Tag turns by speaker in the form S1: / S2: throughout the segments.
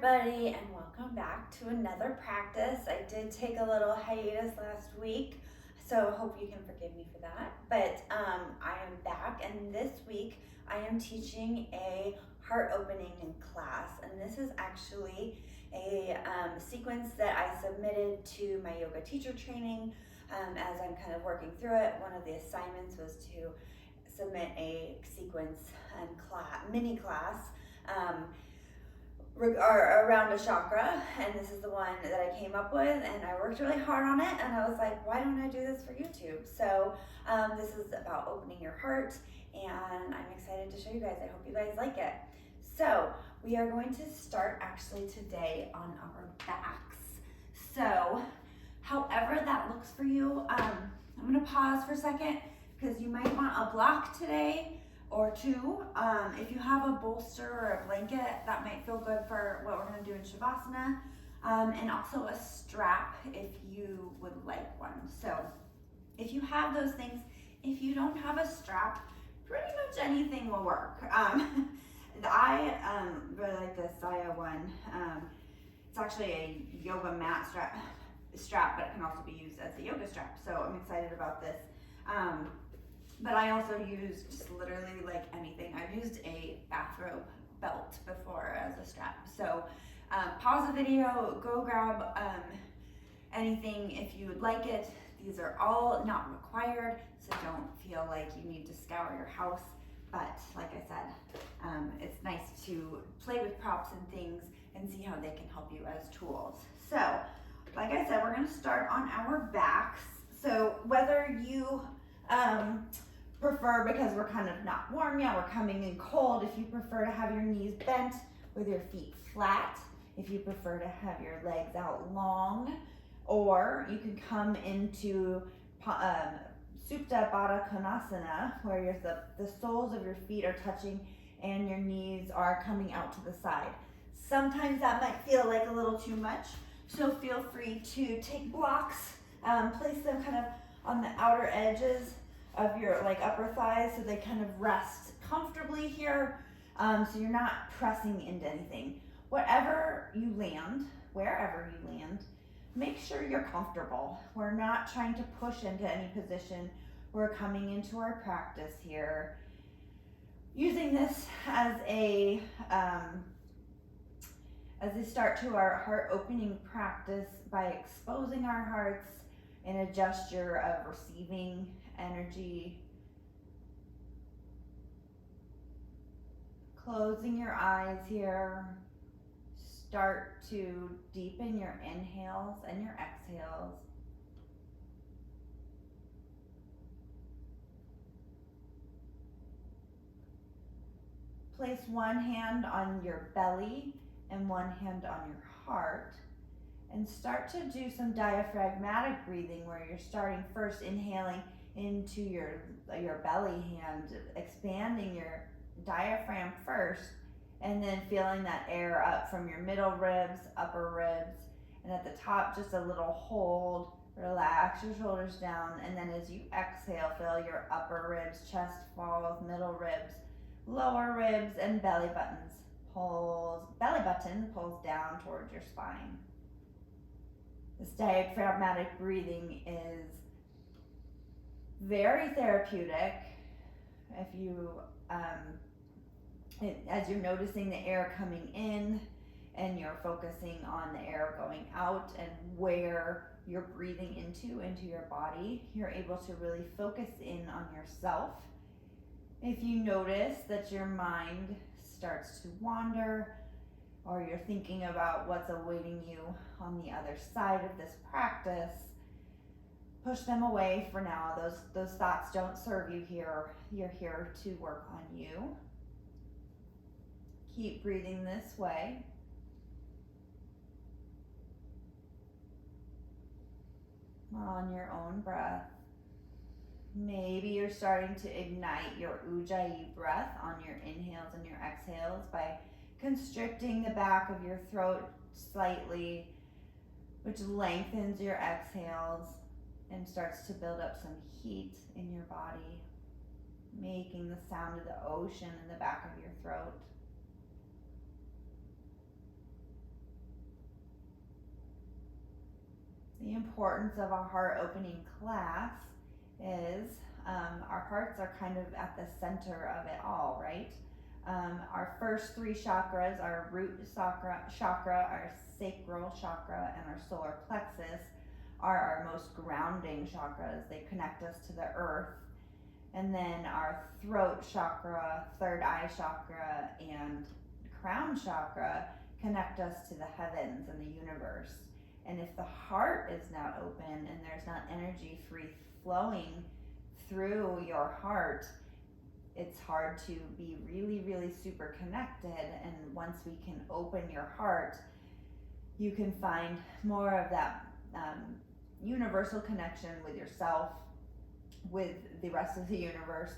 S1: everybody, and welcome back to another practice. I did take a little hiatus last week, so hope you can forgive me for that. But I am back, and this week I am teaching a heart opening class, and this is actually a sequence that I submitted to my yoga teacher training as I'm kind of working through it. One of the assignments was to submit a sequence and mini class around a chakra, and this is the one that I came up with, and I worked really hard on it, and I was like, why don't I do this for YouTube? So this is about opening your heart, and I'm excited to show you guys. I hope you guys like it. So we are going to start actually today on our backs. So however that looks for you, I'm going to pause for a second because you might want a block today or two. If you have a bolster or a blanket, that might feel good for what we're going to do in Shavasana, and also a strap if you would like one. So if you have those things, if you don't have a strap, pretty much anything will work. I really like this Saya one. It's actually a yoga mat strap, but it can also be used as a yoga strap. So I'm excited about this. But I also use just literally like anything. I've used a bathrobe belt before as a strap. So pause the video, go grab anything if you would like it. These are all not required, so don't feel like you need to scour your house. But like I said, it's nice to play with props and things and see how they can help you as tools. So like I said, we're gonna start on our backs. So whether you prefer, because we're kind of not warm yet, we're coming in cold, if you prefer to have your knees bent with your feet flat, if you prefer to have your legs out long, or you can come into Supta Bakasana, where the soles of your feet are touching and your knees are coming out to the side. Sometimes that might feel like a little too much, so feel free to take blocks, place them kind of on the outer edges of your upper thighs so they kind of rest comfortably here, so you're not pressing into anything. Wherever you land, make sure you're comfortable. We're not trying to push into any position. We're coming into our practice here, using this as a start to our heart opening practice by exposing our hearts in a gesture of receiving energy. Closing your eyes here. Start to deepen your inhales and your exhales. Place one hand on your belly and one hand on your heart. And start to do some diaphragmatic breathing, where you're starting first inhaling into your belly hand, expanding your diaphragm first, and then feeling that air up from your middle ribs, upper ribs, and at the top just a little hold. Relax your shoulders down, and then as you exhale, feel your upper ribs, chest falls, middle ribs, lower ribs, and belly button pulls down towards your spine. This diaphragmatic breathing is very therapeutic. If you, as you're noticing the air coming in and you're focusing on the air going out and where you're breathing into your body, you're able to really focus in on yourself. If you notice that your mind starts to wander, or you're thinking about what's awaiting you on the other side of this practice, push them away for now. Those thoughts don't serve you here. You're here to work on you. Keep breathing this way. On your own breath. Maybe you're starting to ignite your Ujjayi breath on your inhales and your exhales by constricting the back of your throat slightly, which lengthens your exhales and starts to build up some heat in your body, making the sound of the ocean in the back of your throat. The importance of a heart opening class is our hearts are kind of at the center of it all, right? Our first three chakras, our root chakra, our sacral chakra, and our solar plexus are our most grounding chakras. They connect us to the earth. And then our throat chakra, third eye chakra, and crown chakra connect us to the heavens and the universe. And if the heart is not open and there's not energy free flowing through your heart, it's hard to be really, really super connected. And once we can open your heart, you can find more of that universal connection with yourself, with the rest of the universe,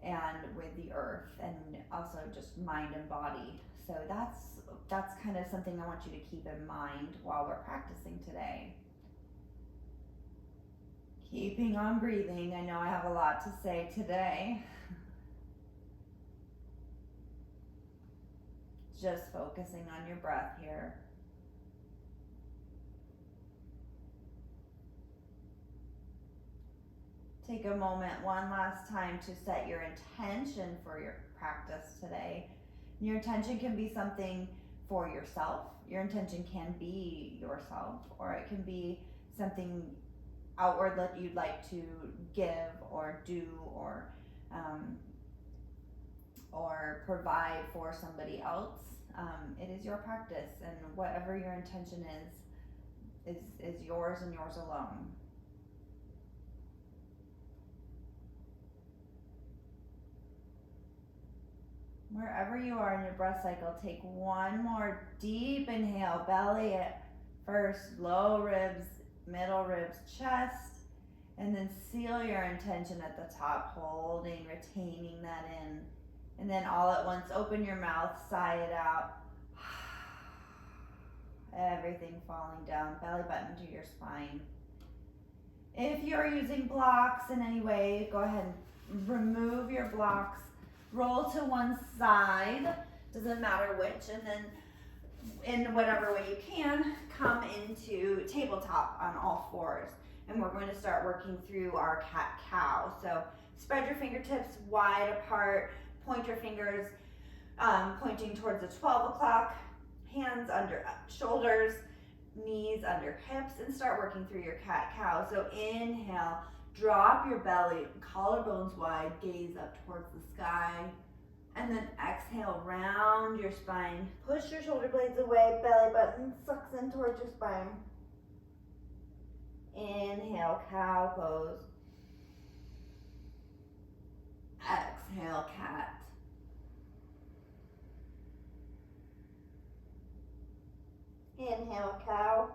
S1: and with the earth, and also just mind and body. So that's kind of something I want you to keep in mind while we're practicing today. Keeping on breathing. I know I have a lot to say today. Just focusing on your breath here. Take a moment one last time to set your intention for your practice today. Your intention can be something for yourself. Your intention can be yourself, or it can be something outward that you'd like to give or do or provide for somebody else. It is your practice, and whatever your intention is yours and yours alone. Wherever you are in your breath cycle, take one more deep inhale, belly at first, low ribs, middle ribs, chest, and then seal your intention at the top, holding, retaining that in. And then all at once, open your mouth, sigh it out. Everything falling down, belly button to your spine. If you're using blocks in any way, go ahead and remove your blocks. Roll to one side, doesn't matter which, and then in whatever way you can, come into tabletop on all fours. And we're going to start working through our cat-cow. So spread your fingertips wide apart, point your fingers pointing towards the 12 o'clock, hands under shoulders, knees under hips, and start working through your cat-cow. So inhale. Drop your belly, collarbones wide, gaze up towards the sky. And then exhale, round your spine. Push your shoulder blades away, belly button sucks in towards your spine. Inhale, cow pose. Exhale, cat. Inhale, cow.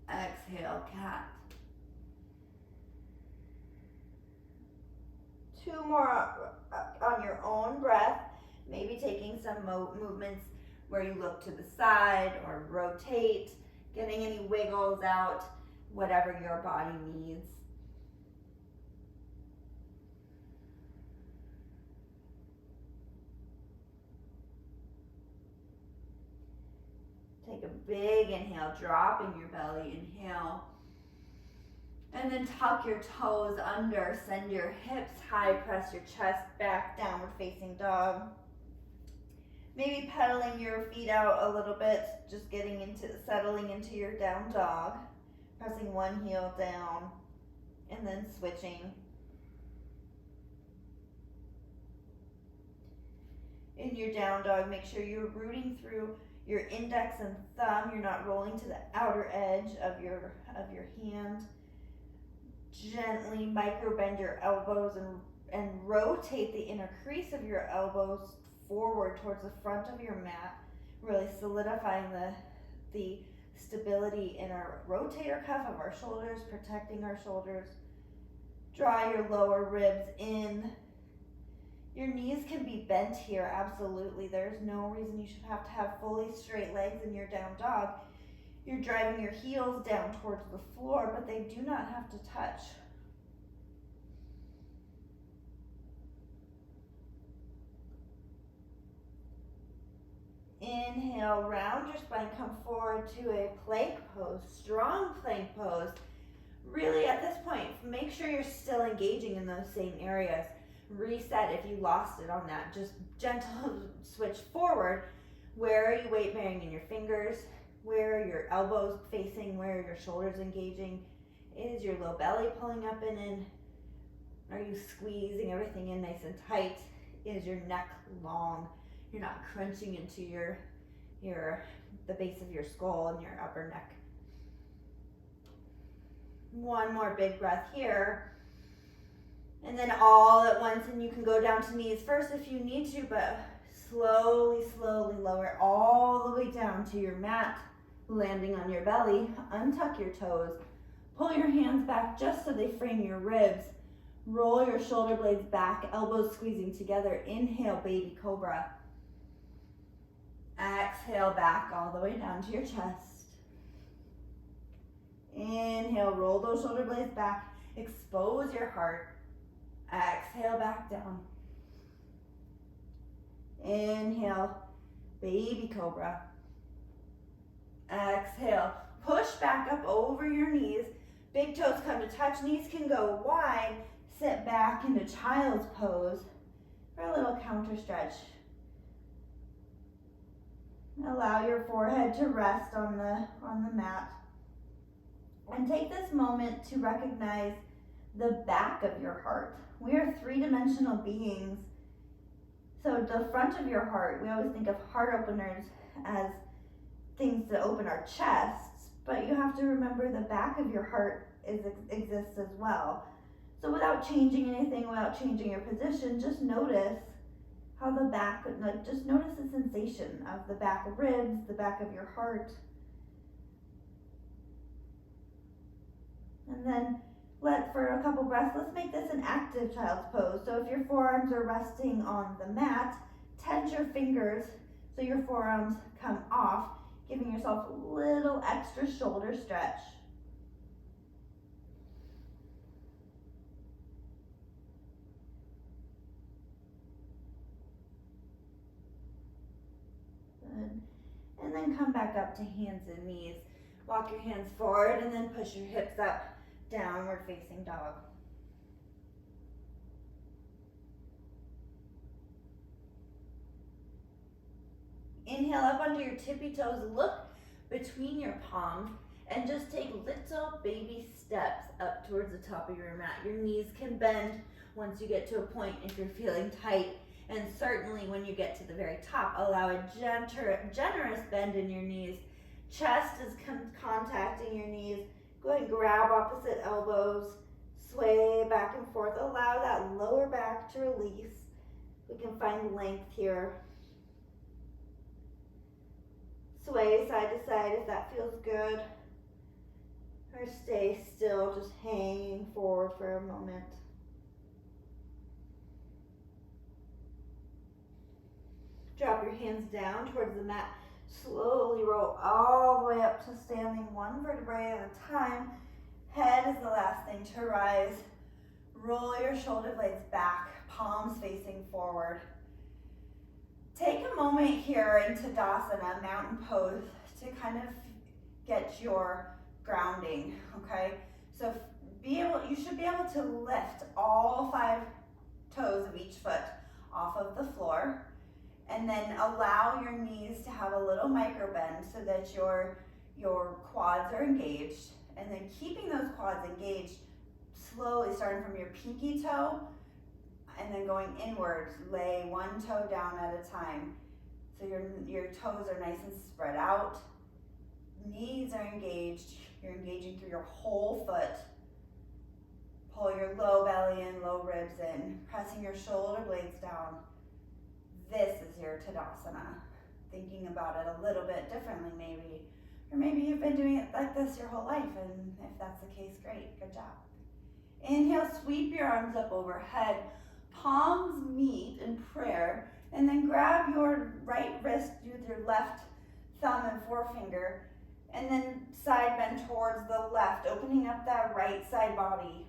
S1: Exhale, cat. Two more on your own breath, maybe taking some movements where you look to the side or rotate, getting any wiggles out, whatever your body needs. Take a big inhale, dropping your belly, inhale. And then tuck your toes under, send your hips high, press your chest back, downward facing dog. Maybe pedaling your feet out a little bit, just settling into your down dog. Pressing one heel down, and then switching. In your down dog, make sure you're rooting through your index and thumb. You're not rolling to the outer edge of your hand. Gently micro bend your elbows and rotate the inner crease of your elbows forward towards the front of your mat, really solidifying the stability in our rotator cuff of our shoulders, protecting our shoulders. Draw your lower ribs in. Your knees can be bent here, absolutely. There's no reason you should have to have fully straight legs in your down dog. You're driving your heels down towards the floor, but they do not have to touch. Inhale, round your spine, come forward to a plank pose, strong plank pose. Really at this point, make sure you're still engaging in those same areas. Reset if you lost it on that. Just gentle switch forward. Where are you weight bearing in your fingers? Where are your elbows facing? Where are your shoulders engaging? Is your low belly pulling up and in? Are you squeezing everything in nice and tight? Is your neck long? You're not crunching into the base of your skull and your upper neck. One more big breath here. And then all at once, and you can go down to knees first if you need to, but slowly, slowly lower all the way down to your mat, landing on your belly. Untuck your toes. Pull your hands back just so they frame your ribs. Roll your shoulder blades back, elbows squeezing together. Inhale, baby cobra. Exhale, back all the way down to your chest. Inhale, roll those shoulder blades back. Expose your heart. Exhale, back down. Inhale, baby cobra. Exhale, push back up over your knees. Big toes come to touch, knees can go wide. Sit back into child's pose for a little counter stretch. Allow your forehead to rest on the mat. And take this moment to recognize the back of your heart. We are three-dimensional beings. So the front of your heart, we always think of heart openers as things to open our chests, but you have to remember the back of your heart exists as well. So without changing anything, without changing your position, just notice how the back, just notice the sensation of the back of ribs, the back of your heart. And then for a couple breaths, let's make this an active child's pose. So if your forearms are resting on the mat, tense your fingers so your forearms come off, giving yourself a little extra shoulder stretch. Good. And then come back up to hands and knees. Walk your hands forward and then push your hips up, downward facing dog. Inhale up onto your tippy toes, look between your palms, and just take little baby steps up towards the top of your mat. Your knees can bend once you get to a point if you're feeling tight, and certainly when you get to the very top, allow a generous bend in your knees. Chest is contacting your knees. Go ahead and grab opposite elbows, sway back and forth. Allow that lower back to release. We can find length here. Sway side to side if that feels good. Or stay still, just hanging forward for a moment. Drop your hands down towards the mat. Slowly roll all the way up to standing, one vertebrae at a time. Head is the last thing to rise. Roll your shoulder blades back, palms facing forward. Take a moment here in Tadasana, mountain pose, to kind of get your grounding, okay? So you should be able to lift all 5 toes of each foot off of the floor. And then allow your knees to have a little micro bend so that your quads are engaged. And then keeping those quads engaged, slowly starting from your pinky toe and then going inwards, lay one toe down at a time. So your toes are nice and spread out. Knees are engaged. You're engaging through your whole foot. Pull your low belly in, low ribs in, pressing your shoulder blades down. This is your Tadasana. Thinking about it a little bit differently maybe. Or maybe you've been doing it like this your whole life, and if that's the case, great, good job. Inhale, sweep your arms up overhead. Palms meet in prayer, and then grab your right wrist with your left thumb and forefinger, and then side bend towards the left, opening up that right side body.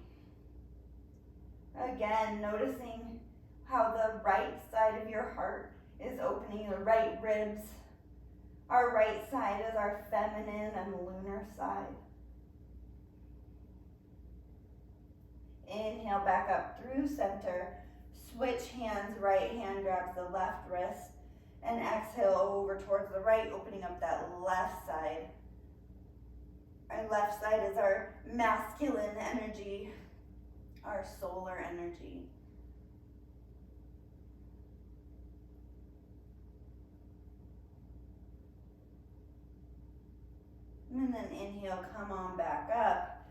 S1: Again, noticing how the right side of your heart is opening, the right ribs Our right side is our feminine and lunar side. Inhale back up through center. Switch hands, right hand grabs the left wrist. And exhale over towards the right, opening up that left side. Our left side is our masculine energy, our solar energy. And then inhale, come on back up.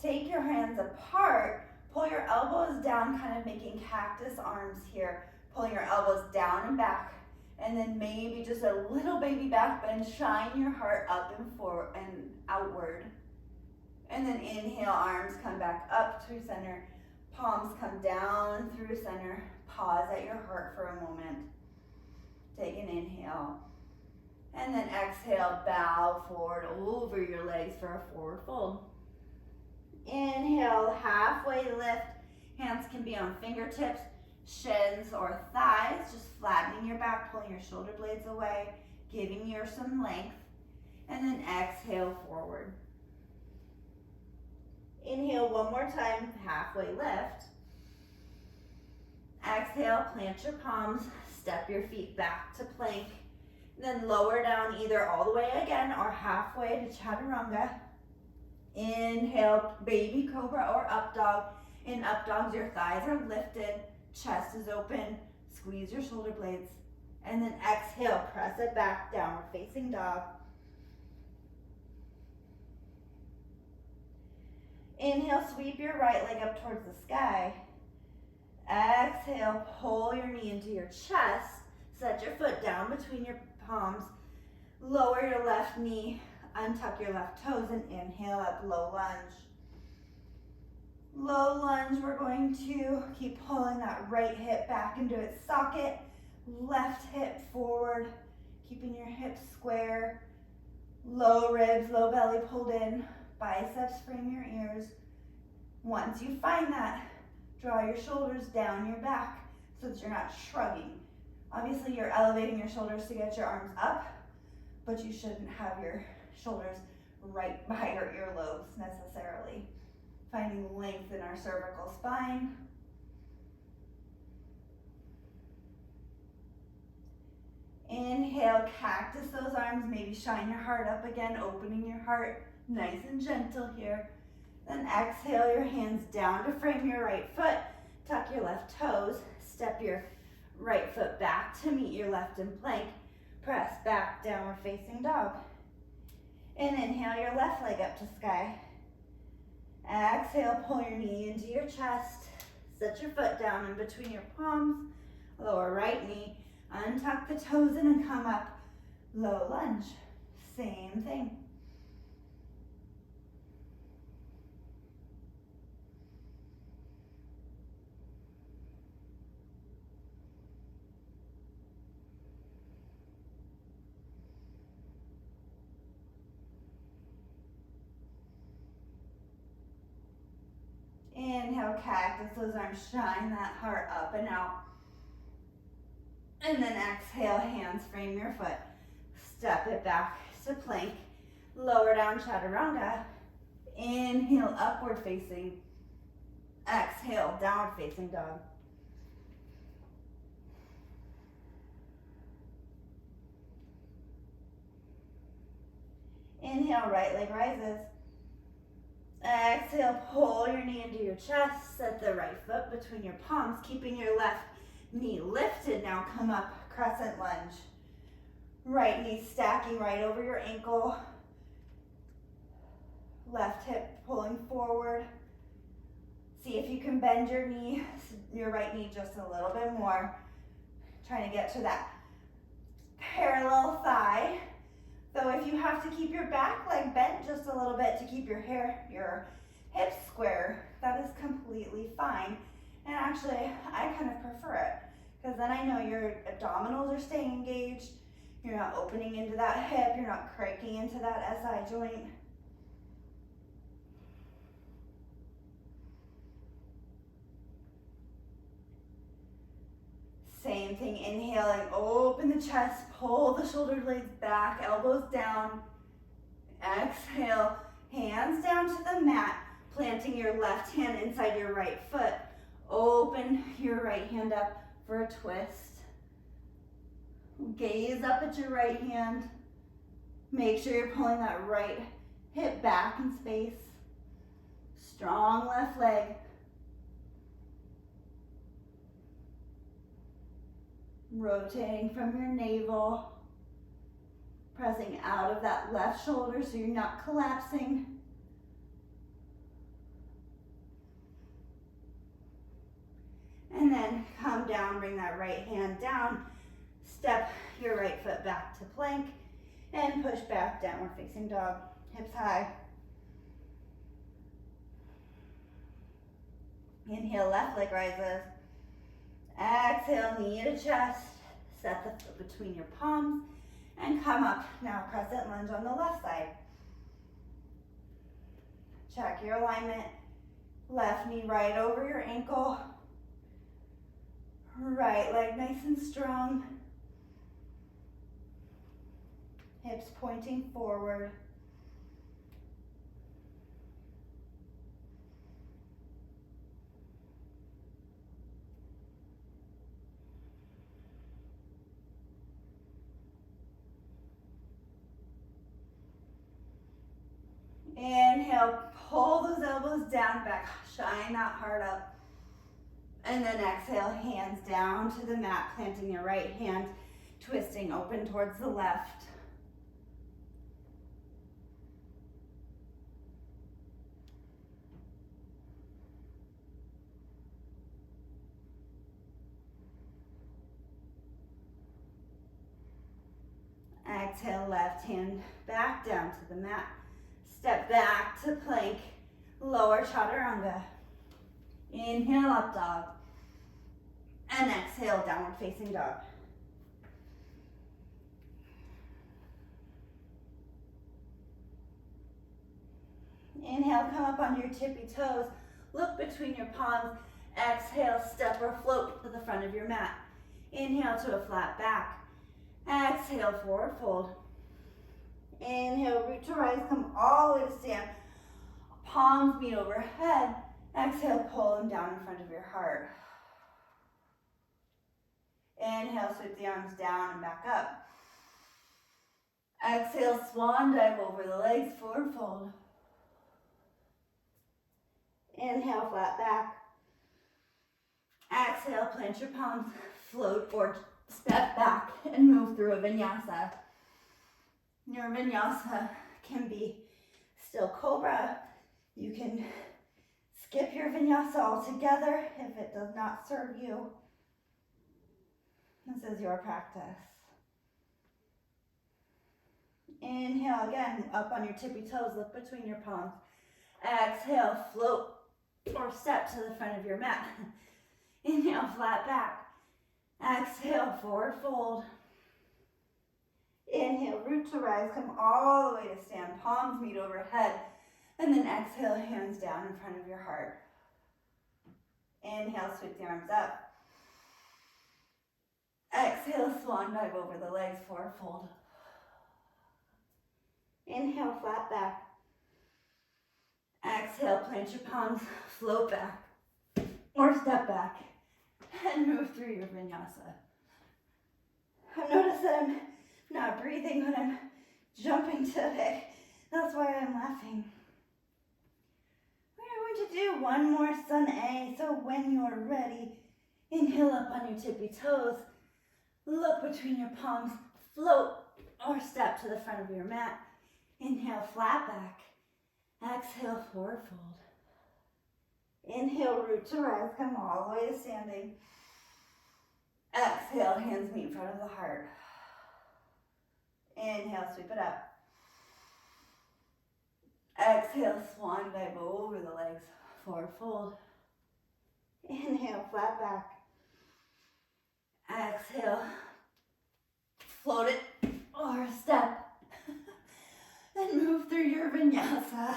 S1: Take your hands apart, pull your elbows down, kind of making cactus arms here. Pulling your elbows down and back, and then maybe just a little baby back bend. Shine your heart up and forward and outward. And then inhale, arms come back up through center. Palms come down through center. Pause at your heart for a moment. Take an inhale. And then exhale, bow forward over your legs for a forward fold. Inhale, halfway lift. Hands can be on fingertips, shins, or thighs. Just flattening your back, pulling your shoulder blades away, giving you some length. And then exhale, forward. Inhale one more time, halfway lift. Exhale, plant your palms, step your feet back to plank. Then lower down either all the way again or halfway to chaturanga. Inhale, baby cobra or up dog. In up dogs, your thighs are lifted, chest is open, squeeze your shoulder blades. And then exhale, press it back, downward facing dog. Inhale, sweep your right leg up towards the sky. Exhale, pull your knee into your chest. Set your foot down between your palms. Lower your left knee, untuck your left toes, and inhale up, low lunge. Low lunge, we're going to keep pulling that right hip back into its socket. Left hip forward, keeping your hips square. Low ribs, low belly pulled in. Biceps frame your ears. Once you find that, draw your shoulders down your back so that you're not shrugging. Obviously, you're elevating your shoulders to get your arms up, but you shouldn't have your shoulders right by your earlobes necessarily. Finding length in our cervical spine. Inhale, cactus those arms, maybe shine your heart up again, opening your heart, nice and gentle here. Then exhale your hands down to frame your right foot, tuck your left toes, step your right foot back to meet your left in plank, press back, downward facing dog. And inhale your left leg up to sky. Exhale, pull your knee into your chest, set your foot down in between your palms, lower right knee, untuck the toes in and come up, low lunge, same thing. Inhale, cactus, those arms, shine that heart up and out. And then exhale, hands frame your foot. Step it back to plank. Lower down, chaturanga. Inhale, upward facing. Exhale, downward facing dog. Inhale, right leg rises. Exhale, pull your knee into your chest. Set the right foot between your palms, keeping your left knee lifted. Now come up, crescent lunge. Right knee stacking right over your ankle. Left hip pulling forward. See if you can bend your knee, your right knee just a little bit more. Trying to get to that parallel thigh. So if you have to keep your back leg bent just a little bit to keep your hips square, that is completely fine. And actually, I kind of prefer it because then I know your abdominals are staying engaged. You're not opening into that hip. You're not cranking into that SI joint. Same Same thing, inhaling, open the chest, pull the shoulder blades back, elbows down. Exhale, hands down to the mat, planting your left hand inside your right foot. Open your right hand up for a twist. Gaze up at your right hand. Make sure you're pulling that right hip back in space. Strong left leg. Rotating from your navel. Pressing out of that left shoulder so you're not collapsing. And then come down, bring that right hand down. Step your right foot back to plank and push back, downward facing dog. Hips high. Inhale, left leg rises. Exhale, knee to chest. Set the foot between your palms and come up. Now crescent lunge on the left side. Check your alignment. Left knee right over your ankle. Right leg nice and strong. Hips pointing forward. Inhale, pull those elbows down, back, shine that heart up. And then exhale, hands down to the mat, planting your right hand, twisting open towards the left. Exhale, left hand back down to the mat. Step back to plank, lower chaturanga. Inhale, up dog. And exhale, downward facing dog. Inhale, come up on your tippy toes. Look between your palms. Exhale, step or float to the front of your mat. Inhale to a flat back. Exhale, forward fold. Inhale, root to rise, come all the way to stand. Palms meet overhead. Exhale, pull them down in front of your heart. Inhale, sweep the arms down and back up. Exhale, swan dive over the legs, forward fold. Inhale, flat back. Exhale, plant your palms, float or step back and move through a vinyasa. Your vinyasa can be still cobra. You can skip your vinyasa altogether if it does not serve you. This is your practice. Inhale again, up on your tippy toes, look between your palms. Exhale, float or step to the front of your mat. Inhale, flat back. Exhale, forward fold. Inhale, root to rise, come all the way to stand, palms meet overhead. And then exhale, hands down in front of your heart. Inhale, sweep the arms up. Exhale, swan dive over the legs, forward fold. Inhale, flat back. Exhale, plant your palms, float back or step back and move through your vinyasa. Notice that I'm not breathing when I'm jumping today. That's why I'm laughing. We're going to do one more sun A. So when you're ready, inhale up on your tippy toes. Look between your palms, float or step to the front of your mat. Inhale, flat back. Exhale, forward fold. Inhale, root to rise, come all the way to standing. Exhale, hands meet in front of the heart. Inhale, sweep it up. Exhale, swan dive over the legs, forward fold. Inhale, flat back. Exhale, float it or step. Then move through your vinyasa.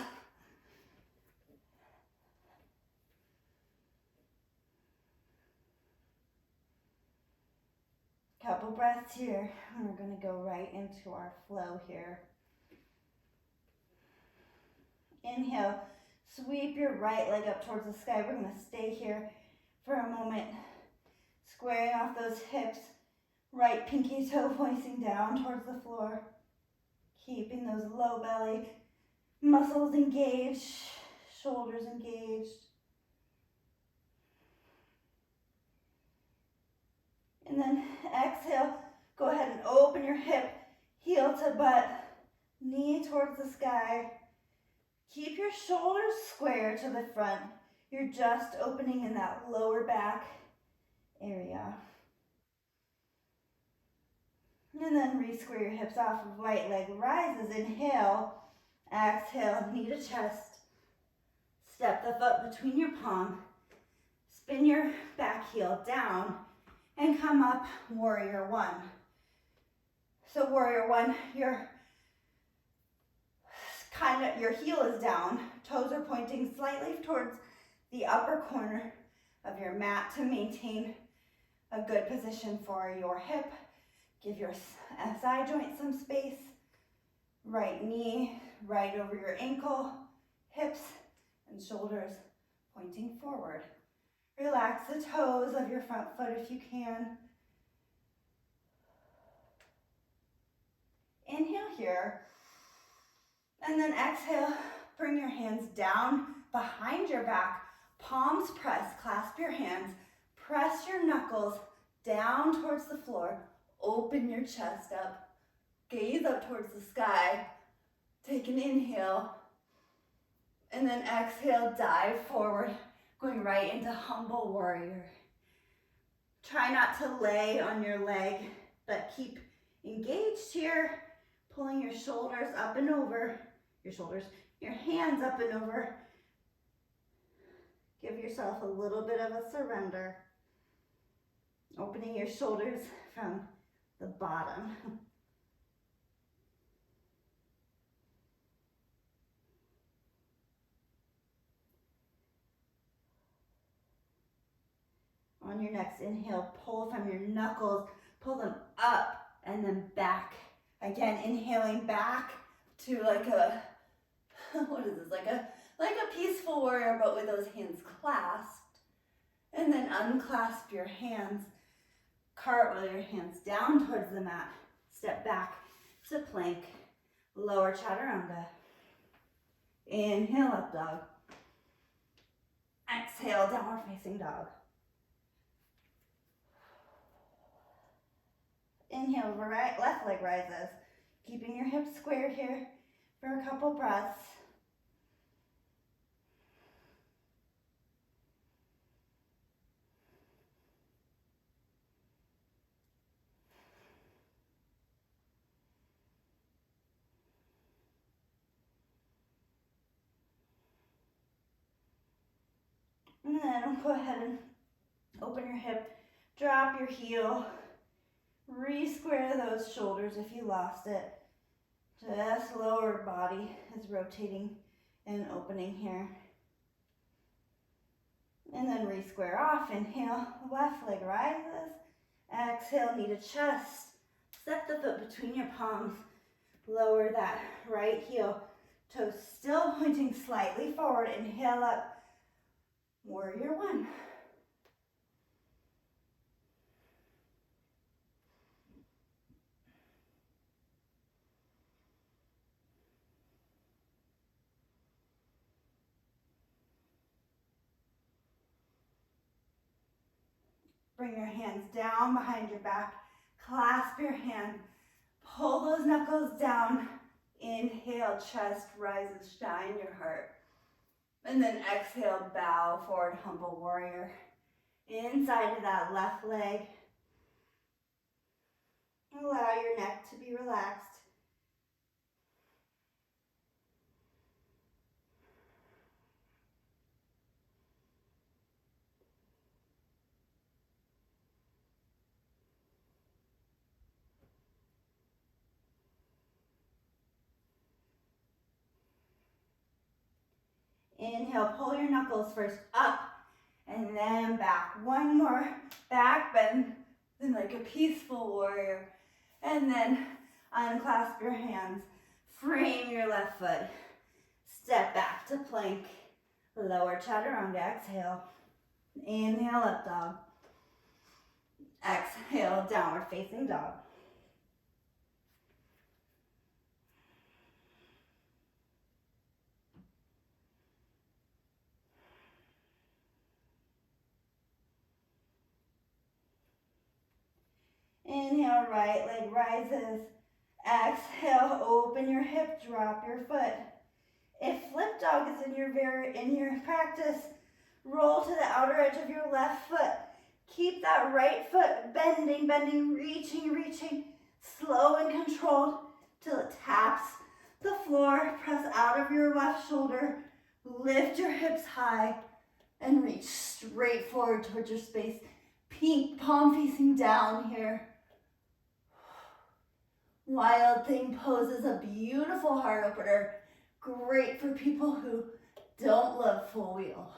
S1: Couple breaths here, and we're going to go right into our flow here. Inhale, sweep your right leg up towards the sky. We're going to stay here for a moment, squaring off those hips, right pinky toe pointing down towards the floor, keeping those low belly muscles engaged, shoulders engaged. And then exhale, go ahead and open your hip, heel to butt, knee towards the sky. Keep your shoulders square to the front. You're just opening in that lower back area. And then re-square your hips off. Right leg rises. Inhale. Exhale, knee to chest. Step the foot between your palm. Spin your back heel down and come up, warrior one. So warrior one, your heel is down, toes are pointing slightly towards the upper corner of your mat to maintain a good position for your hip. Give your side joint some space. Right knee right over your ankle, hips and shoulders pointing forward. Relax the toes of your front foot if you can. Inhale here. And then exhale, bring your hands down behind your back. Palms press, clasp your hands. Press your knuckles down towards the floor. Open your chest up. Gaze up towards the sky. Take an inhale. And then exhale, dive forward, going right into humble warrior. Try not to lay on your leg, but keep engaged here, pulling your shoulders up and over, your hands up and over. Give yourself a little bit of a surrender. Opening your shoulders from the bottom. On your next inhale, pull from your knuckles, pull them up and then back. Again, inhaling back to like a, what is this, like a peaceful warrior, but with those hands clasped. And then unclasp your hands, cartwheel your hands down towards the mat. Step back to plank, lower chaturanga. Inhale, up dog. Exhale, downward facing dog. Inhale, left leg rises. Keeping your hips squared here for a couple breaths. And then go ahead and open your hip, drop your heel, re-square those shoulders if you lost it. Just lower body is rotating and opening here. And then re-square off. Inhale, left leg rises. Exhale, knee to chest. Step the foot between your palms. Lower that right heel. Toes still pointing slightly forward. Inhale up. Warrior one. Bring your hands down behind your back. Clasp your hand. Pull those knuckles down. Inhale, chest rises, shine your heart. And then exhale, bow forward, humble warrior. Inside of that left leg. Allow your neck to be relaxed. Inhale, pull your knuckles first up and then back. One more back bend. Then like a peaceful warrior. And then unclasp your hands. Frame your left foot. Step back to plank. Lower chaturanga. Exhale. Inhale, up dog. Exhale, downward facing dog. Inhale, right leg rises. Exhale, open your hip, drop your foot. If flip dog is in your practice, roll to the outer edge of your left foot. Keep that right foot bending, reaching, slow and controlled till it taps the floor. Press out of your left shoulder, lift your hips high, and reach straight forward towards your space. Peak palm facing down here. Wild Thing pose is a beautiful heart opener. Great for people who don't love full wheel.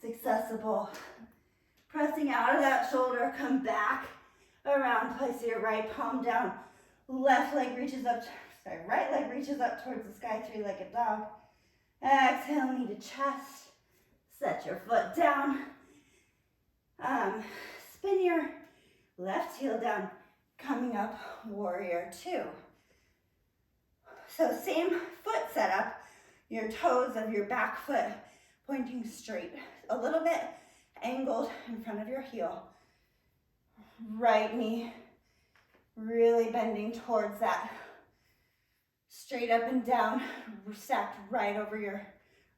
S1: It's accessible. Pressing out of that shoulder, come back around, place your right palm down. Right leg reaches up towards the sky, three-legged dog. Exhale, knee to chest. Set your foot down. Spin your left heel down, coming up, warrior two. So same foot setup, your toes of your back foot pointing straight, a little bit angled in front of your heel. Right knee really bending towards that. Straight up and down, stacked right over your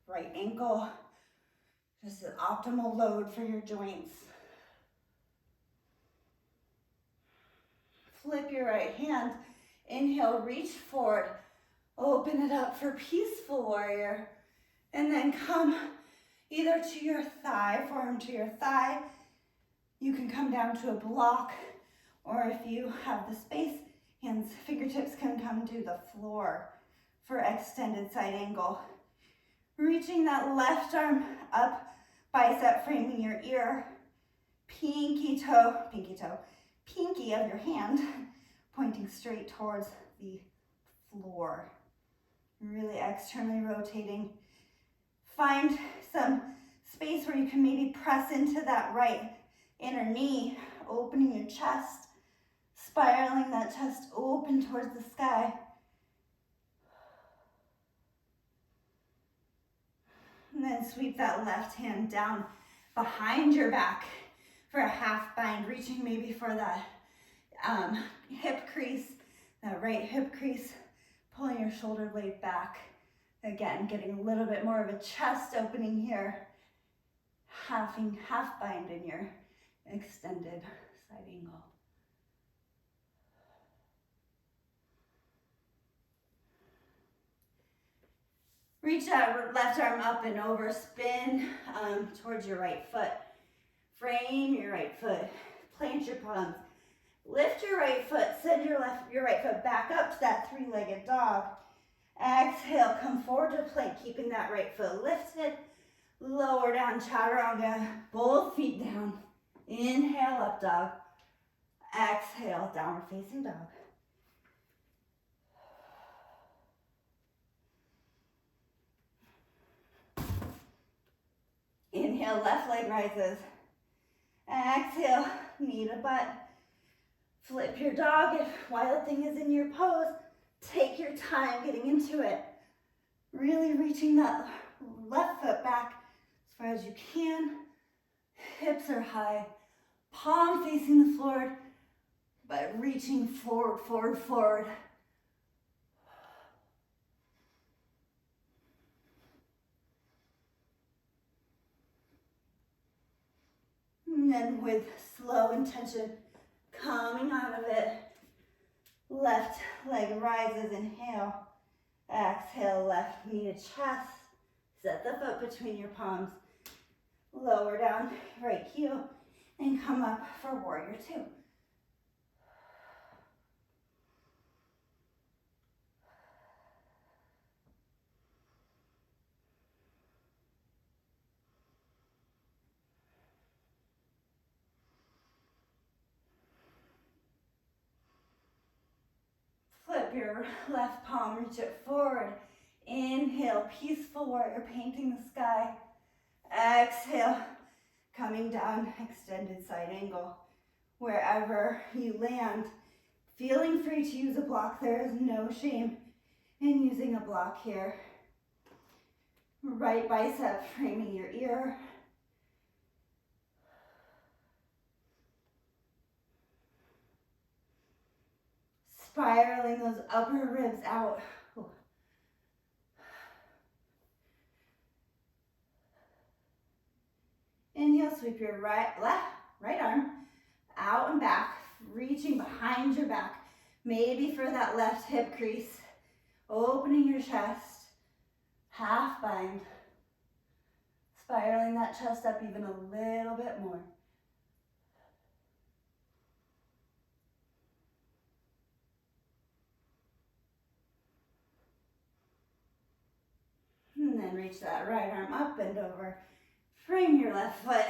S1: right ankle. Just an optimal load for your joints. Flip your right hand. Inhale, reach forward. Open it up for peaceful warrior. And then come either to your thigh, forearm to your thigh. You can come down to a block, or if you have the space, hands, fingertips can come to the floor for extended side angle. Reaching that left arm up, bicep framing your ear. Pinky of your hand pointing straight towards the floor. Really externally rotating. Find some space where you can maybe press into that right inner knee, opening your chest, spiraling that chest open towards the sky. And then sweep that left hand down behind your back for a half bind, reaching maybe for that hip crease, that right hip crease, pulling your shoulder blade back. Again, getting a little bit more of a chest opening here. Half bind in your extended side angle. Reach that left arm up and over, spin towards your right foot. Frame your right foot, plant your palms. Lift your right foot, send your right foot back up to that three-legged dog. Exhale, come forward to plank, keeping that right foot lifted. Lower down, chaturanga, both feet down. Inhale, up dog. Exhale, downward facing dog. Inhale, left leg rises. Exhale, knee to butt. Flip your dog. If Wild Thing is in your pose, take your time getting into it. Really reaching that left foot back as far as you can. Hips are high. Palm facing the floor, but reaching forward. And then with slow intention, coming out of it, left leg rises, inhale. Exhale, left knee to chest. Set the foot between your palms. Lower down, right heel, and come up for warrior two. flip your left palm, reach it forward. Inhale, peaceful warrior, painting the sky. Exhale, coming down, extended side angle. Wherever you land, feeling free to use a block. There is no shame in using a block here. Right bicep framing your ear. Spiraling those upper ribs out. Inhale, sweep your right arm out and back, reaching behind your back. Maybe for that left hip crease, opening your chest, half bind. Spiraling that chest up even a little bit more. And then reach that right arm up and over. Frame your left foot.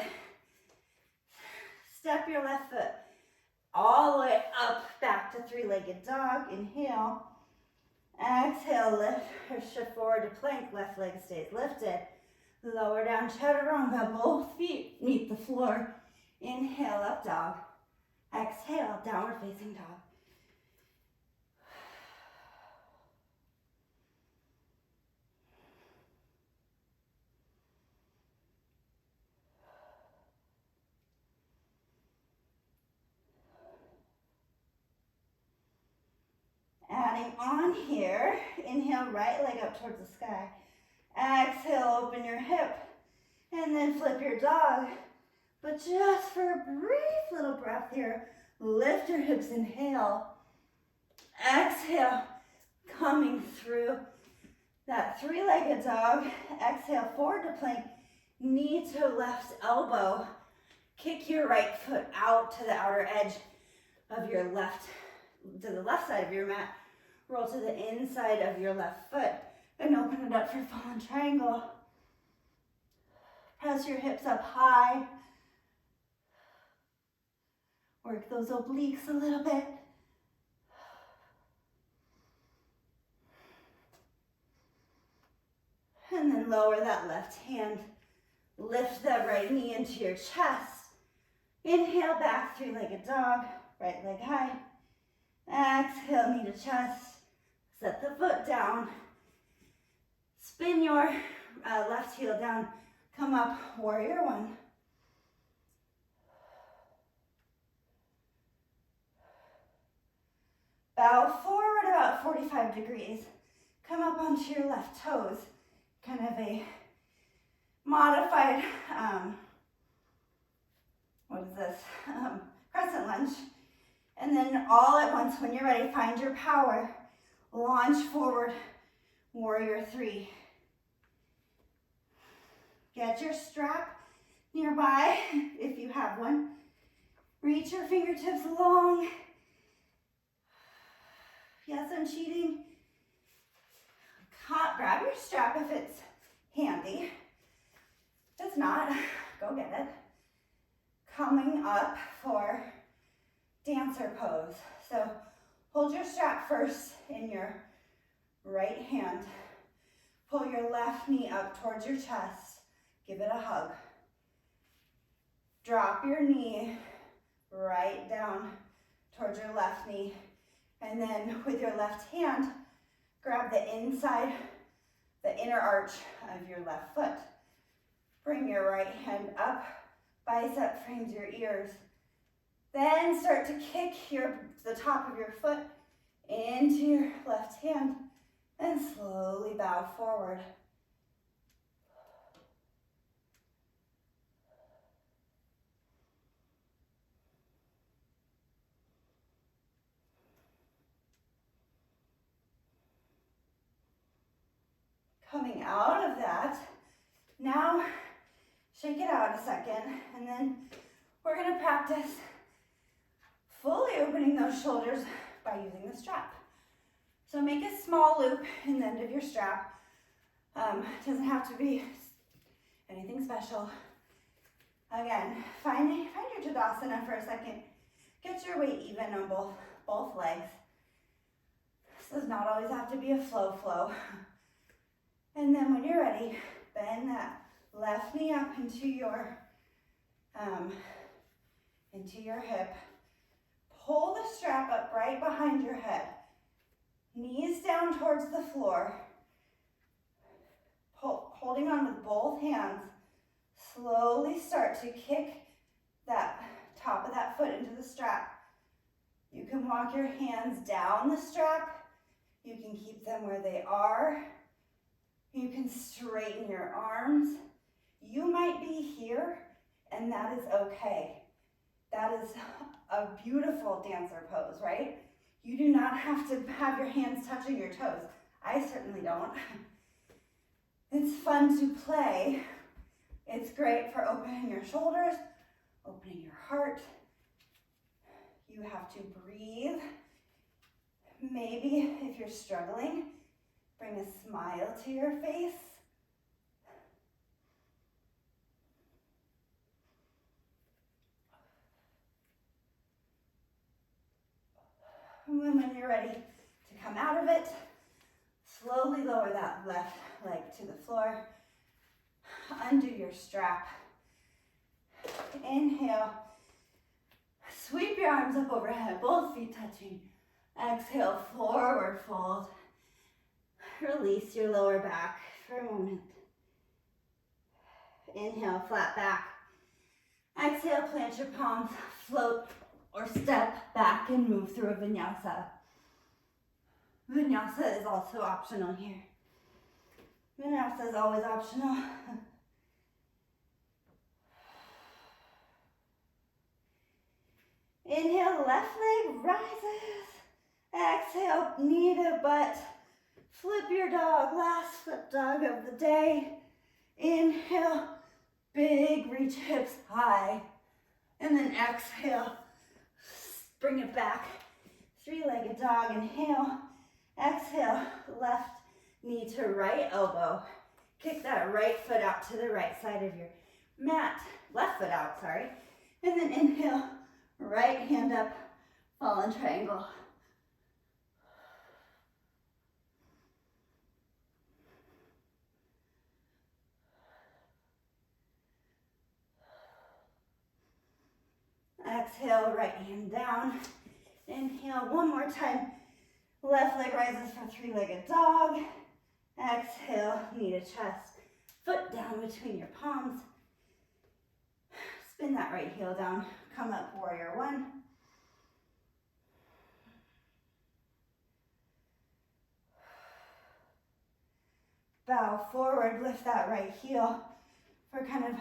S1: Step your left foot all the way up, back to three-legged dog. Inhale. Exhale, lift or shift forward to plank. Left leg stays lifted. Lower down, chaturanga. Both feet meet the floor. Inhale, up dog. Exhale, downward facing dog. Adding on here, inhale, right leg up towards the sky. Exhale, open your hip, and then flip your dog. But just for a brief little breath here, lift your hips, inhale. Exhale, coming through that three-legged dog. Exhale, forward to plank, knee to left elbow. Kick your right foot out to the outer edge of your left, to the left side of your mat. Roll to the inside of your left foot and open it up for fallen triangle. Press your hips up high. Work those obliques a little bit. And then lower that left hand. Lift that right knee into your chest. Inhale, back, three-legged dog. Right leg high. Exhale, knee to chest. Set the foot down. Spin your left heel down. Come up, warrior one. Bow forward about 45 degrees. Come up onto your left toes. Kind of a modified, crescent lunge. And then all at once, when you're ready, find your power. Launch forward, warrior three. Get your strap nearby if you have one. Reach your fingertips long. Yes, I'm cheating. Grab your strap if it's handy. If it's not, go get it. Coming up for dancer pose. So hold your strap first in your right hand. Pull your left knee up towards your chest. Give it a hug. Drop your knee right down towards your left knee. And then with your left hand, grab the inside, the inner arch of your left foot. Bring your right hand up. Bicep frames your ears. Then start to kick the top of your foot into your left hand and slowly bow forward. Coming out of that, now shake it out a second, and then we're going to practice fully opening those shoulders by using the strap. So make a small loop in the end of your strap. It doesn't have to be anything special. Again, find your Tadasana for a second. Get your weight even on both legs. Does not always have to be a flow. And then when you're ready, bend that left knee up into your hip. Pull the strap up right behind your head. Knees down towards the floor. Holding on with both hands. Slowly start to kick that top of that foot into the strap. You can walk your hands down the strap. You can keep them where they are. You can straighten your arms. You might be here, and that is okay. That is a beautiful dancer pose, right? You do not have to have your hands touching your toes. I certainly don't. It's fun to play. It's great for opening your shoulders, opening your heart. You have to breathe. Maybe if you're struggling, bring a smile to your face. And then when you're ready to come out of it, slowly lower that left leg to the floor. Undo your strap. Inhale. Sweep your arms up overhead, both feet touching. Exhale, forward fold. Release your lower back for a moment. Inhale, flat back. Exhale, plant your palms, float or step back and move through a vinyasa. Vinyasa is also optional here. Vinyasa is always optional. Inhale, left leg rises. Exhale, knee to butt. Flip your dog, last flip dog of the day. Inhale, big reach hips high. And then exhale, bring it back. Three-legged dog, inhale. Exhale, left knee to right elbow. Kick that right foot out to the right side of your mat. Left foot out, sorry. And then inhale, right hand up, fallen triangle. Exhale, right hand down. Inhale, one more time. Left leg rises for three-legged dog. Exhale, knee to chest. Foot down between your palms. Spin that right heel down. Come up, warrior one. Bow forward, lift that right heel for kind of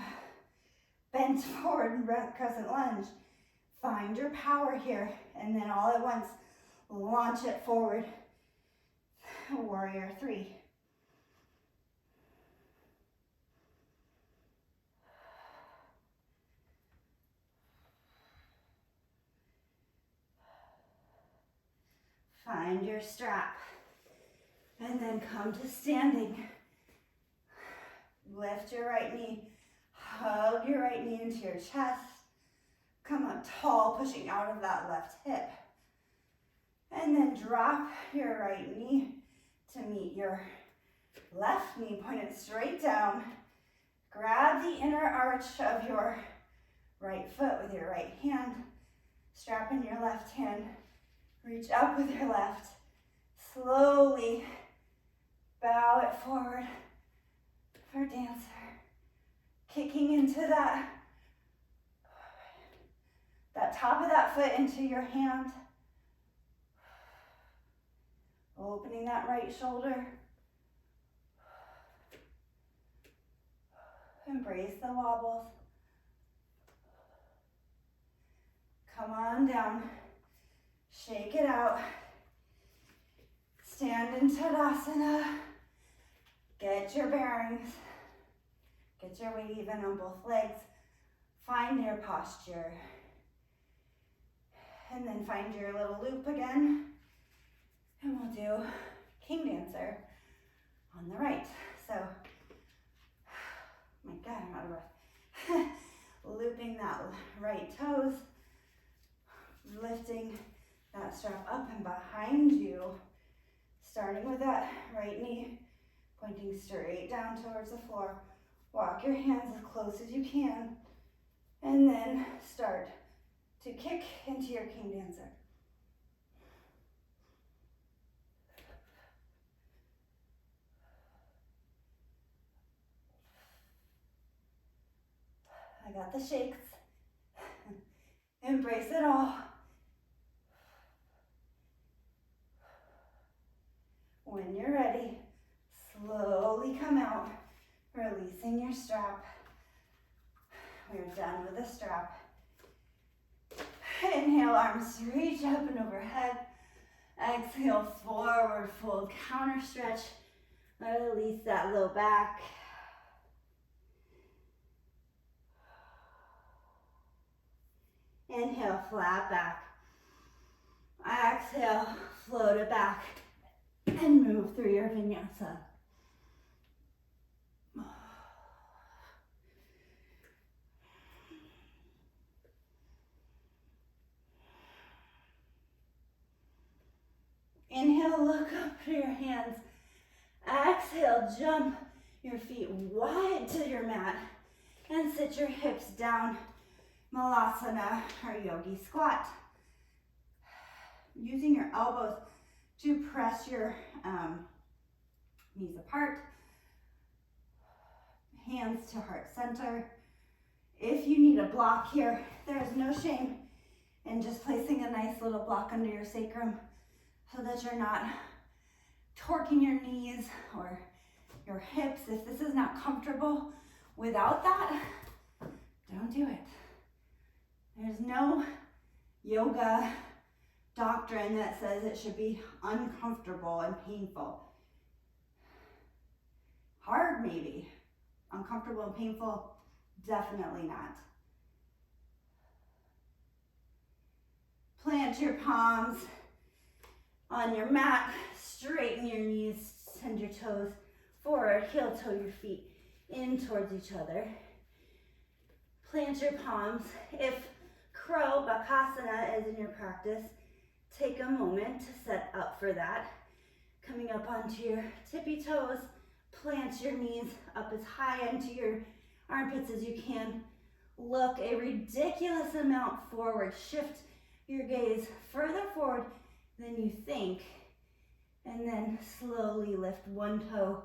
S1: bent forward crescent lunge. Find your power here, and then all at once, launch it forward. Warrior three. Find your strap, and then come to standing. Lift your right knee, hug your right knee into your chest. Come up tall, pushing out of that left hip. And then drop your right knee to meet your left knee, pointed straight down. Grab the inner arch of your right foot with your right hand. Strap in your left hand. Reach up with your left. Slowly bow it forward for dancer. Kicking into that top of that foot into your hand. Opening that right shoulder. Embrace the wobbles. Come on down. Shake it out. Stand in Tadasana. Get your bearings. Get your weight even on both legs. Find your posture. And then find your little loop again. And we'll do King Dancer on the right. So, my God, I'm out of breath. Looping that right toes. Lifting that strap up and behind you. Starting with that right knee pointing straight down towards the floor. Walk your hands as close as you can, and then start to kick into your king dancer. I got the shakes. Embrace it all. When you're ready, slowly come out, releasing your strap. We're done with the strap. Inhale, arms reach up and overhead. Exhale, forward fold, counter stretch. Release that low back. Inhale, flat back. Exhale, float it back and move through your vinyasa. Inhale, look up to your hands. Exhale, jump your feet wide to your mat and sit your hips down. Malasana or Yogi squat. Using your elbows to press your knees apart. Hands to heart center. If you need a block here, there is no shame in just placing a nice little block under your sacrum so that you're not torquing your knees or your hips. If this is not comfortable without that, don't do it. There's no yoga doctrine that says it should be uncomfortable and painful. Hard, maybe. Uncomfortable and painful, definitely not. Plant your palms on your mat, straighten your knees, send your toes forward, heel toe your feet in towards each other. Plant your palms. If crow, Bakasana is in your practice, take a moment to set up for that. Coming up onto your tippy toes, plant your knees up as high into your armpits as you can. Look a ridiculous amount forward. Shift your gaze further forward than you think. And then slowly lift one toe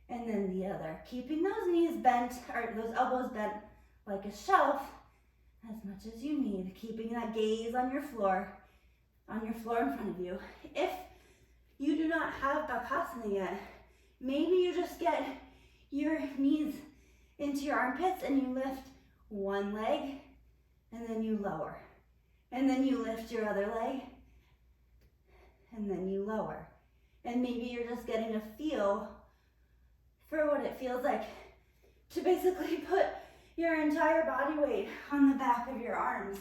S1: and then the other. Keeping those knees bent, or those elbows bent like a shelf as much as you need. Keeping that gaze on your floor in front of you. If you do not have Bakasana yet, maybe you just get your knees into your armpits and you lift one leg and then you lower. And then you lift your other leg and then you lower. And maybe you're just getting a feel for what it feels like to basically put your entire body weight on the back of your arms,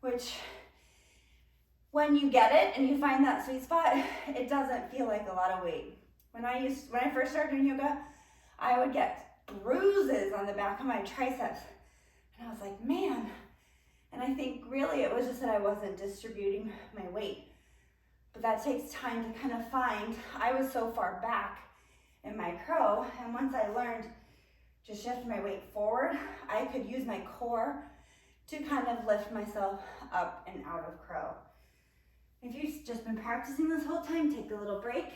S1: which when you get it and you find that sweet spot, it doesn't feel like a lot of weight. When I first started doing yoga, I would get bruises on the back of my triceps. And I was like, man. And I think really it was just that I wasn't distributing my weight. But that takes time to kind of find. I was so far back in my crow, and once I learned to shift my weight forward, I could use my core to kind of lift myself up and out of crow. If you've just been practicing this whole time, take a little break.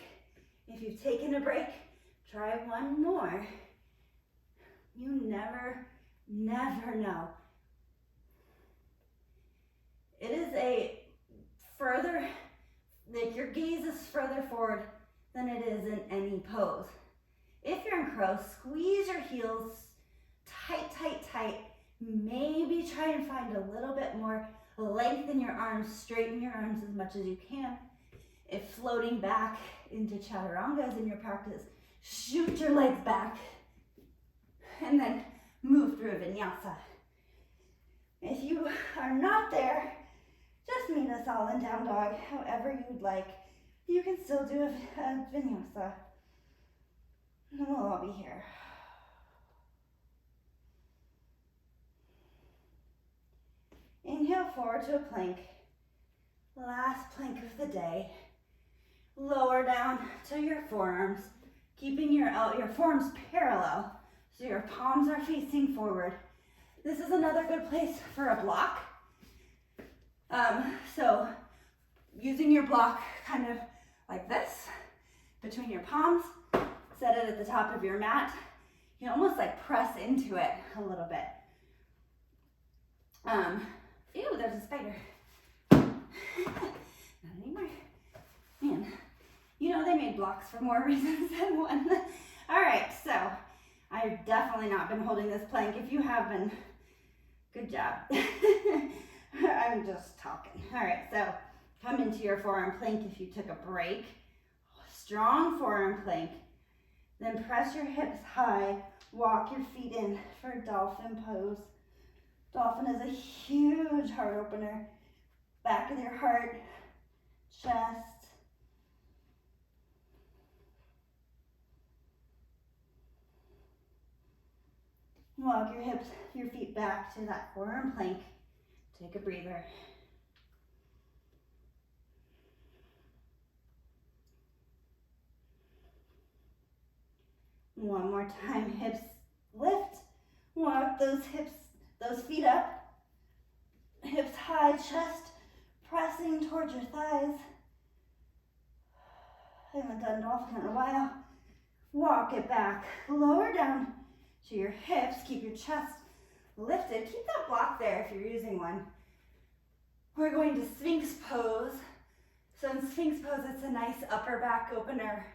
S1: If you've taken a break, try one more. You never know. It is a further, like your gaze is further forward than it is in any pose. If you're in crow, squeeze your heels tight. Maybe try and find a little bit more length in your arms, straighten your arms as much as you can. If floating back into chaturanga is in your practice, shoot your legs back and then move through a vinyasa. If you are not there, just meet us all in down dog, however you would like. You can still do a vinyasa. And we'll all be here. Inhale forward to a plank. Last plank of the day. Lower down to your forearms, keeping your forearms parallel so your palms are facing forward. This is another good place for a block. So using your block kind of like this, between your palms, set it at the top of your mat. You can almost like press into it a little bit. Ew, there's a spider. Not anymore. Man, you know they made blocks for more reasons than one. All right, so I've definitely not been holding this plank. If you have been, good job. I'm just talking. All right, so come into your forearm plank if you took a break. Strong forearm plank. Then press your hips high. Walk your feet in for Dolphin Pose. Dolphin is a huge heart opener. Back of your heart, chest. Walk your hips, your feet back to that forearm plank. Take a breather. One more time, hips lift. Walk those feet up. Hips high, chest pressing towards your thighs. I haven't done Dolphin in a while. Walk it back, lower down to your hips. Keep your chest lifted. Keep that block there if you're using one. We're going to Sphinx Pose. So in Sphinx Pose, it's a nice upper back opener.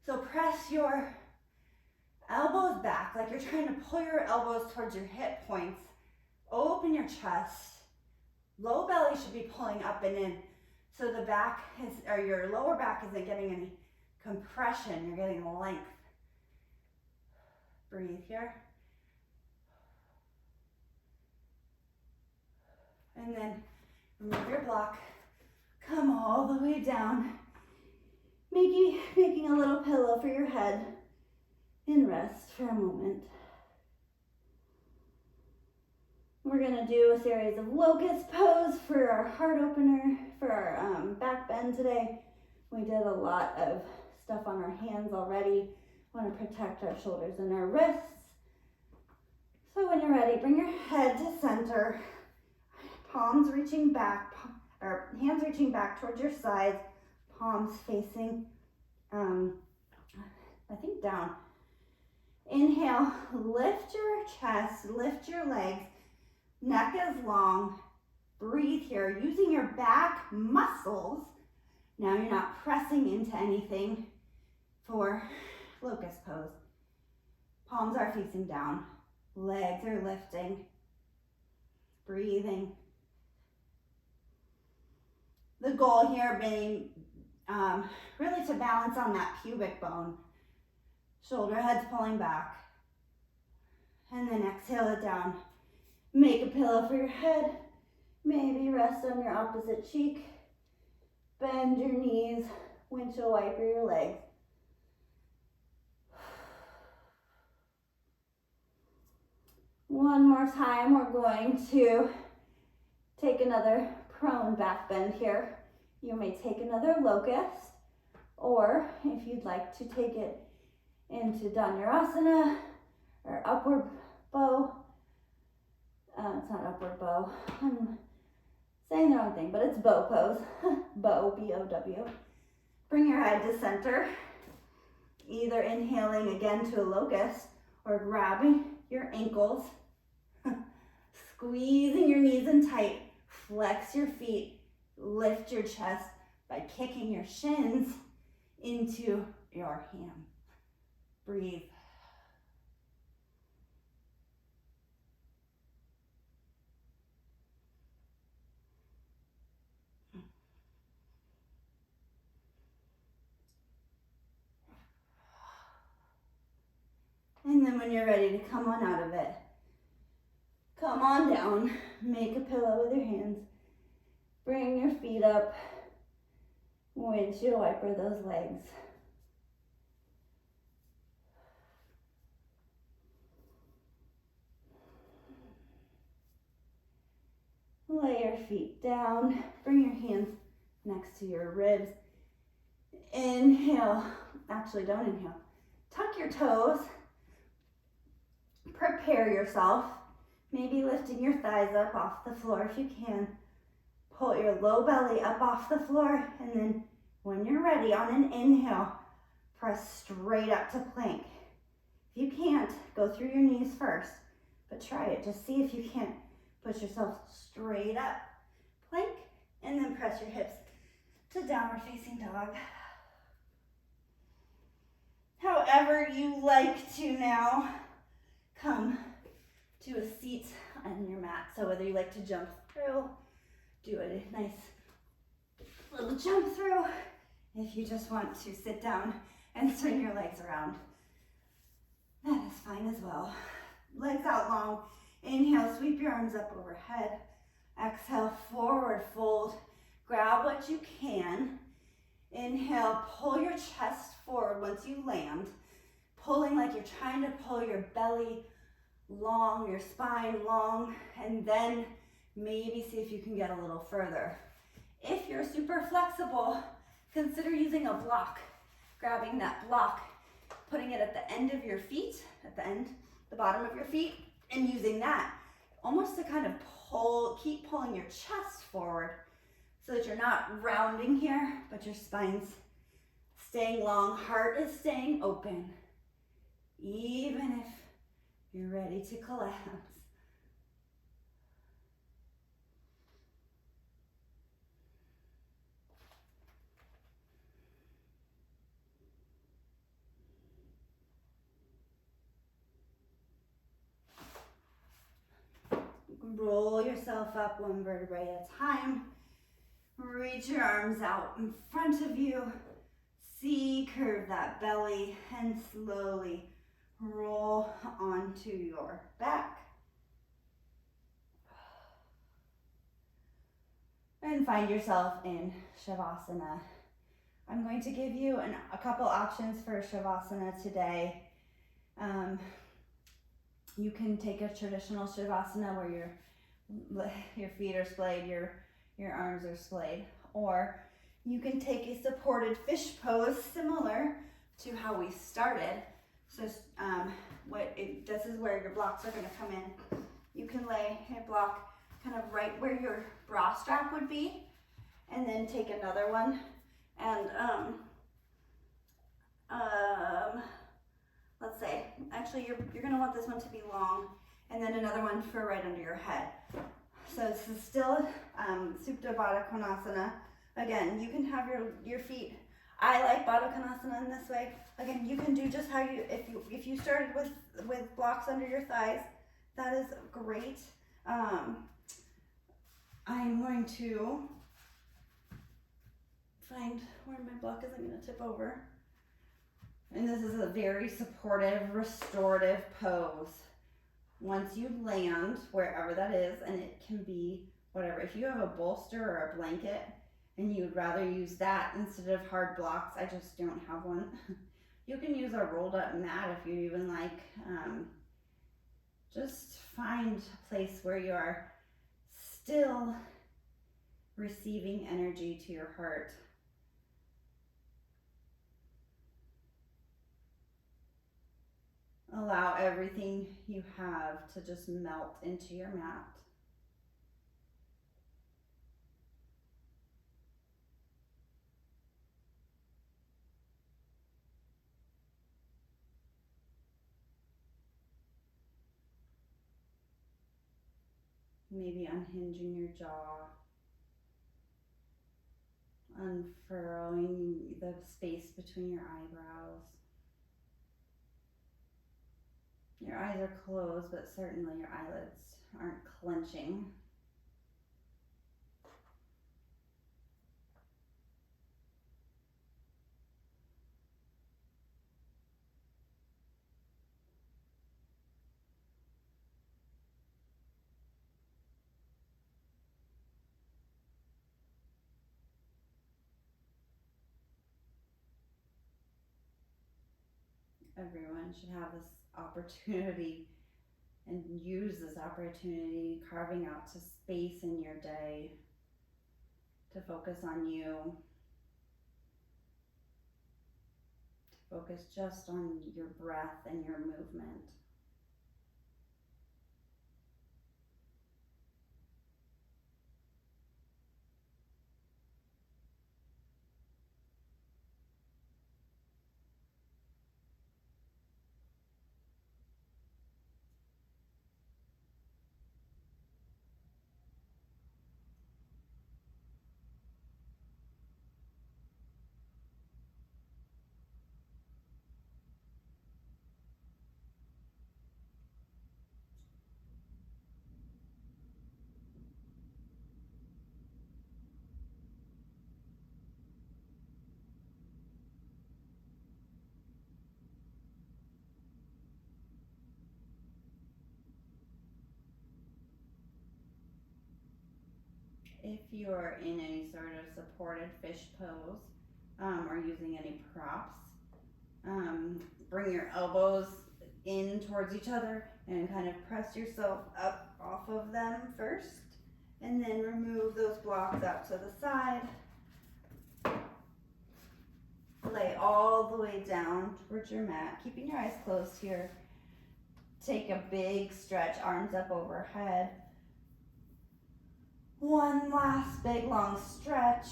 S1: So press your elbows back, like you're trying to pull your elbows towards your hip points. Open your chest. Low belly should be pulling up and in. So the back is, or your lower back isn't getting any compression, you're getting length. Breathe here. And then remove your block. Come all the way down. Making a little pillow for your head. And rest for a moment. We're gonna do a series of Locust Pose for our heart opener, for our back bend today. We did a lot of stuff on our hands already. Want to protect our shoulders and our wrists. So when you're ready, bring your head to center. Palms reaching back, or hands reaching back towards your sides. Palms facing, I think down. Inhale, lift your chest, lift your legs. Neck is long. Breathe here, using your back muscles. Now you're not pressing into anything for Locust Pose. Palms are facing down. Legs are lifting. Breathing. The goal here being really to balance on that pubic bone. Shoulder heads pulling back. And then exhale it down. Make a pillow for your head. Maybe rest on your opposite cheek. Bend your knees. Windshield wiper your legs. One more time, we're going to take another prone back bend here. You may take another locust, or if you'd like to take it into Dhanurasana or upward bow. It's not upward bow. I'm saying the wrong thing, but it's bow pose. Bow, B-O-W. Bring your head to center. Either inhaling again to a locust or grabbing your ankles, squeezing your knees in tight, flex your feet, lift your chest by kicking your shins into your ham. Breathe. And then when you're ready to come on out of it, come on down, make a pillow with your hands, bring your feet up, windshield wiper those legs. Lay your feet down, bring your hands next to your ribs. Inhale. Actually, don't inhale. Tuck your toes. Prepare yourself. Maybe lifting your thighs up off the floor if you can. Pull your low belly up off the floor, and then when you're ready, on an inhale, press straight up to plank. If you can't, go through your knees first, but try it. Just see if you can't push yourself straight up. Plank, and then press your hips to downward facing dog. However you like to now, come to a seat on your mat. So whether you like to jump through, do a nice little jump through. If you just want to sit down and swing your legs around, that is fine as well. Legs out long. Inhale, sweep your arms up overhead. Exhale, forward fold. Grab what you can. Inhale, pull your chest forward once you land. Pulling like you're trying to pull your belly long, your spine long, and then maybe see if you can get a little further. If you're super flexible, consider using a block. Grabbing that block, putting it at the end of your feet, the bottom of your feet, and using that almost to kind of keep pulling your chest forward so that you're not rounding here, but your spine's staying long, heart is staying open, even if you're ready to collapse. Roll yourself up one vertebrae at a time. Reach your arms out in front of you. C-curve that belly and slowly roll onto your back. And find yourself in Shavasana. I'm going to give you a couple options for Shavasana today. You can take a traditional Shavasana where your feet are splayed, your arms are splayed, or you can take a supported fish pose similar to how we started. So this is where your blocks are going to come in. You can lay a block kind of right where your bra strap would be, and then take another one and let's say, actually you're going to want this one to be long, and then another one for right under your head. So this is still Supta Baddha Konasana. Again, you can have your feet. I like Baddha Konasana in this way. Again, you can do just how if you started with blocks under your thighs, that is great. I'm going to find where my block isn't going to tip over. And this is a very supportive, restorative pose. Once you land, wherever that is, and it can be whatever. If you have a bolster or a blanket and you would rather use that instead of hard blocks, I just don't have one. You can use a rolled up mat if you even like. Just find a place where you are still receiving energy to your heart. Allow everything you have to just melt into your mat. Maybe unhinging your jaw, unfurrowing the space between your eyebrows. Your eyes are closed, but certainly your eyelids aren't clenching. Everyone should have this opportunity and use this opportunity, carving out some space in your day to focus on you.
S2: Focus just on your breath and your movement. If you're in any sort of supported fish pose or using any props, bring your elbows in towards each other and kind of press yourself up off of them first, and then remove those blocks out to the side. Lay all the way down towards your mat, keeping your eyes closed here. Take a big stretch, arms up overhead. One last big long stretch.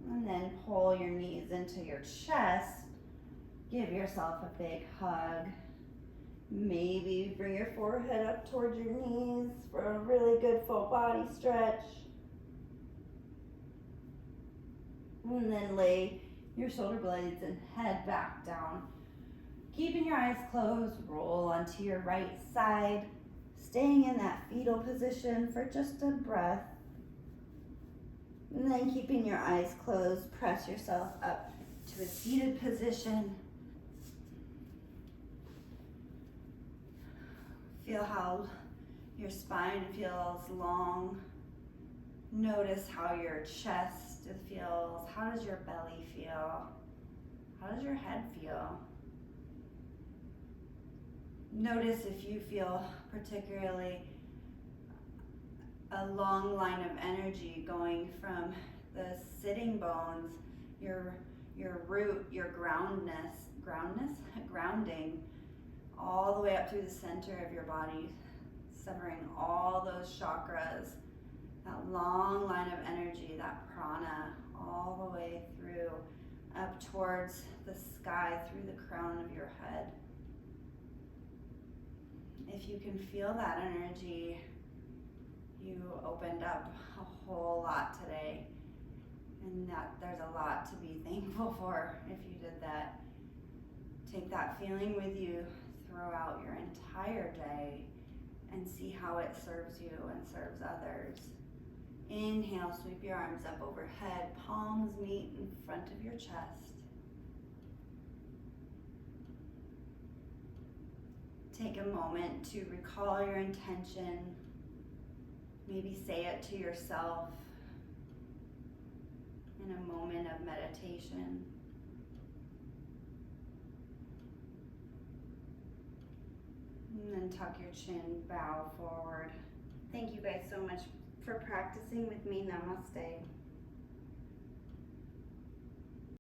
S2: And then pull your knees into your chest. Give yourself a big hug. Maybe bring your forehead up towards your knees for a really good full body stretch. And then lay your shoulder blades and head back down. Keeping your eyes closed, roll onto your right side, staying in that fetal position for just a breath. And then keeping your eyes closed, press yourself up to a seated position. Feel how your spine feels long. Notice how your chest feels. How does your belly feel? How does your head feel? Notice if you feel particularly a long line of energy going from the sitting bones, your root, your grounding, all the way up through the center of your body, severing all those chakras, that long line of energy, that prana, all the way through, up towards the sky, through the crown of your head. If you can feel that energy, you opened up a whole lot today, and that there's a lot to be thankful for if you did that. Take that feeling with you throughout your entire day and see how it serves you and serves others. Inhale, sweep your arms up overhead, palms meet in front of your chest. Take a moment to recall your intention. Maybe say it to yourself in a moment of meditation. And then tuck your chin, bow forward. Thank you guys so much for practicing with me. Namaste.